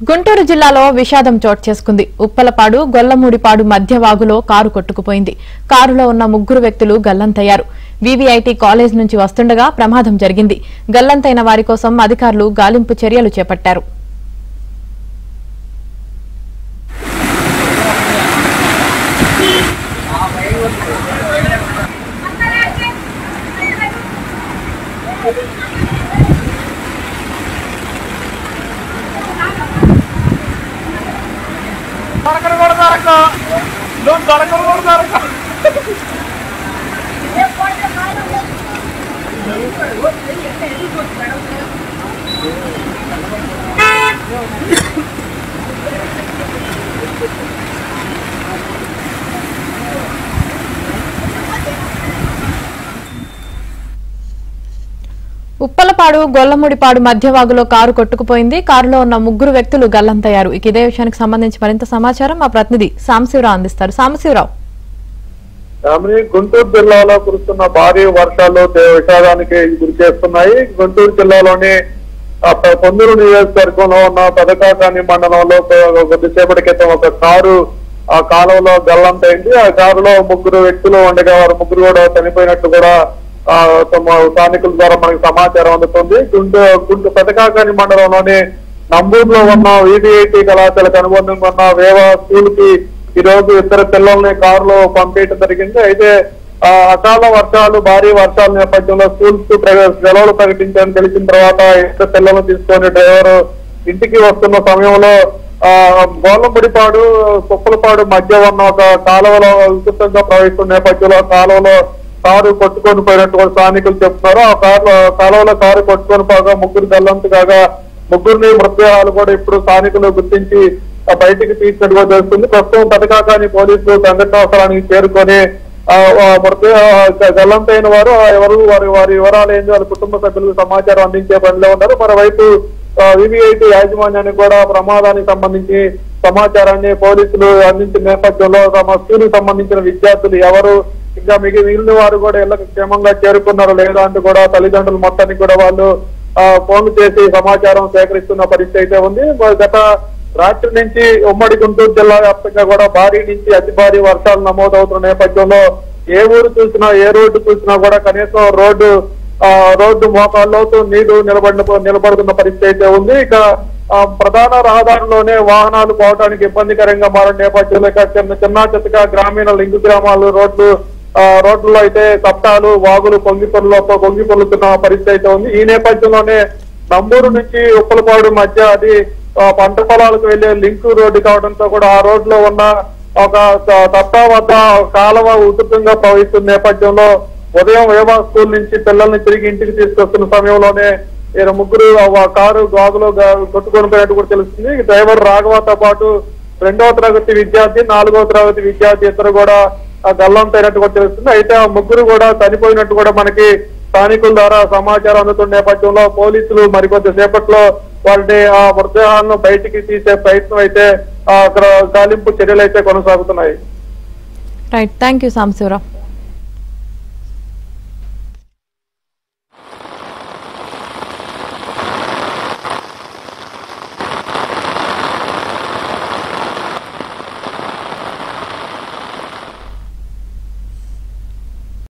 గుంటూరు జిల్లాలో విషాదం చోటు చేసుకుంది. ఉప్పలపాడు గొల్లమూడిపాడు మధ్య వాగులో కారు కొట్టుకుపోయింది. కారులో ఉన్న ముగ్గురు వ్యక్తులు గల్లంతయ్యారు. వీవీఐటీ కాలేజ్ నుంచి వస్తుండగా ప్రమాదం జరిగింది. గల్లంతైన వారి కోసం అధికారులు గాలింపు చర్యలు చేపట్టారు. ఉప్పలపాడు గొల్లమూడిపాడు మధ్యవాగులో కారు కొట్టుకుపోయింది. కారులో ఉన్న ముగ్గురు వ్యక్తులు గల్లంతయ్యారు. ఇదే విషయానికి సంబంధించి మరింత సమాచారం మా ప్రతినిధి సాంబశివరావు అందిస్తారు. సాంబశివరావు, గుంటూరు జిల్లాలో కురుస్తున్న భారీ వర్షాలు విషాదానికి గురి చేస్తున్నాయి. గుంటూరు జిల్లాలోని పొందూరు నియోజకవర్గంలో ఉన్న పెదకాకాని మండలంలో కొద్దిసేపటి క్రితం ఒక కారు ఆ కాలువలో గల్లంతైంది. ఆ కారులో ముగ్గురు వ్యక్తులు ఉండగా వారు ముగ్గురు కూడా చనిపోయినట్టు కూడా స్థానికుల ద్వారా మనకు సమాచారం అందుతుంది. గుంటూరు పెదకాకాని మండలంలోని నంబూరులో ఉన్న వీవీఐటీ కళాశాలకు అనుబంధంగా ఉన్న వేవా స్కూల్ కి ఈ రోజు ఇద్దరు పిల్లల్ని కారులో పంపించడం జరిగింది. అయితే అకాల వర్షాలు భారీ వర్షాల నేపథ్యంలో స్కూల్స్ కు సెలవులు ప్రకటించాలని తెలిసిన తర్వాత ఇద్దరు పిల్లలను తీసుకొని డ్రైవర్ ఇంటికి వస్తున్న సమయంలో గోళ్ళముడిపాడు కుప్పలపాడు మధ్య ఉన్న ఒక కాలువలో విస్తృతంగా ప్రవహిస్తున్న నేపథ్యంలో కాలువలో కారు కొట్టుకొని పోయినట్టు స్థానికులు చెప్తున్నారు. ఆ కాలువలో కారు కొట్టుకొని పోగా ముగ్గురు గల్లంతు కాగా ముగ్గురిని మృతదేహాలు కూడా ఇప్పుడు స్థానికులు గుర్తించి బయటికి తీసినట్టుగా తెలుస్తుంది. ప్రస్తుతం పెదకాకాని పోలీసులు సంఘటనా స్థలానికి చేరుకొని గల్లంతైన వారు వారి వివరాలు ఏంటి వారి కుటుంబ సభ్యులకు సమాచారం అందించే పనిలో ఉన్నారు. మరోవైపు వీవీఐటీ యాజమాన్యానికి కూడా ప్రమాదానికి సంబంధించి సమాచారాన్ని పోలీసులు అందించిన నేపథ్యంలో తమ స్కూల్ సంబంధించిన విద్యార్థులు ఎవరు ఇంకా మిగిలిన వారు కూడా ఇళ్లకు క్షేమంగా చేరుకున్నారో లేదా అంటూ కూడా తల్లిదండ్రులు మొత్తానికి కూడా వాళ్ళు ఫోన్లు చేసి సమాచారం సేకరిస్తున్న పరిస్థితి అయితే ఉంది. గత రాత్రి నుంచి ఉమ్మడి గుంటూరు జిల్లా వ్యాప్తంగా కూడా భారీ నుంచి అతి భారీ వర్షాలు నమోదవుతున్న నేపథ్యంలో ఏ ఊరు చూసినా ఏ రోడ్డు చూసినా కూడా కనీసం రోడ్డు మోకాళ్ళతో నీళ్లు నిలబడుతున్న పరిస్థితి అయితే ఉంది. ఇక ప్రధాన రహదారిలోనే వాహనాలు పోవడానికి ఇబ్బందికరంగా మారిన నేపథ్యంలో ఇక చిన్న చిత్తగా గ్రామీణ లింగు గ్రామాలు రోడ్లలో అయితే కప్టాలు వాగులు పొంగిపొర్లుతున్న పరిస్థితి అయితే ఉంది. ఈ నేపథ్యంలోనే నంబూరు నుంచి ఉప్పలపాడు మధ్య అది పంట పొలాలకు వెళ్లే లింక్ రోడ్డు కావడంతో కూడా ఆ రోడ్లో ఉన్న ఒక తప్ప వద్ద కాలువ ఉధృతంగా ప్రవహిస్తున్న నేపథ్యంలో ఉదయం వేవా స్కూల్ నుంచి పిల్లల్ని తిరిగి ఇంటికి తీసుకొస్తున్న సమయంలోనే ముగ్గురు కారు గాగులో కొట్టుకొని పోయినట్టు కూడా తెలుస్తుంది. డ్రైవర్ రాఘవతో పాటు 2వ తరగతి విద్యార్థి 4వ తరగతి విద్యార్థి ఇద్దరు కూడా గల్లంతైనట్టు కూడా తెలుస్తుంది. అయితే ఆ ముగ్గురు కూడా చనిపోయినట్టు కూడా మనకి స్థానికుల ద్వారా సమాచారం అందుతున్న నేపథ్యంలో పోలీసులు మరికొద్ది సేపట్లో వారిని ఆ మృతదేహాలను బయటికి తీసే ప్రయత్నం అయితే అక్కడ గాలింపు చర్యలు అయితే కొనసాగుతున్నాయి. Right, thank you Sambasivarao.